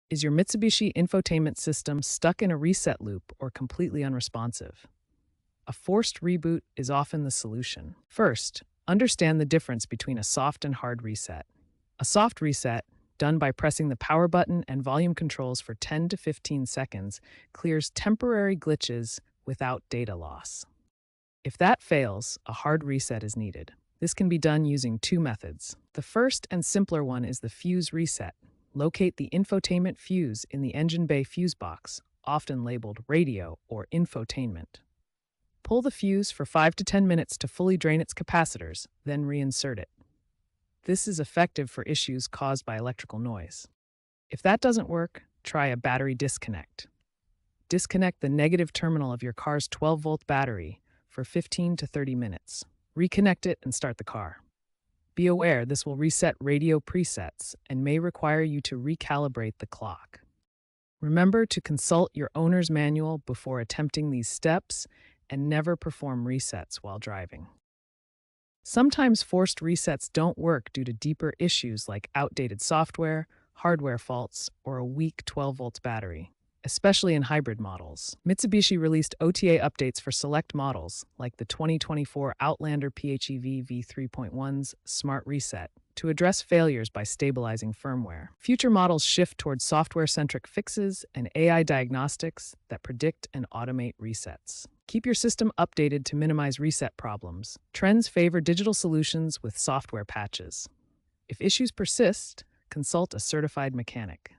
Is your Mitsubishi Infotainment system stuck in a reset loop or completely unresponsive? A forced reboot is often the solution. First, understand the difference between a soft and hard reset. A soft reset, done by pressing the power button and volume controls for 10 to 15 seconds, clears temporary glitches without data loss. If that fails, a hard reset is needed. This can be done using two methods. The first and simpler one is the fuse reset. Locate the infotainment fuse in the engine bay fuse box, often labeled radio or infotainment. Pull the fuse for 5 to 10 minutes to fully drain its capacitors, then reinsert it. This is effective for issues caused by electrical noise. If that doesn't work, try a battery disconnect. Disconnect the negative terminal of your car's 12-volt battery for 15 to 30 minutes. Reconnect it and start the car. Be aware this will reset radio presets and may require you to recalibrate the clock. Remember to consult your owner's manual before attempting these steps and never perform resets while driving. Sometimes forced resets don't work due to deeper issues like outdated software, hardware faults, or a weak 12-volt battery, especially in hybrid models. Mitsubishi released OTA updates for select models, like the 2024 Outlander PHEV V3.1's Smart Reset, to address failures by stabilizing firmware. Future models shift towards software-centric fixes and AI diagnostics that predict and automate resets. Keep your system updated to minimize reset problems. Trends favor digital solutions with software patches. If issues persist, consult a certified mechanic.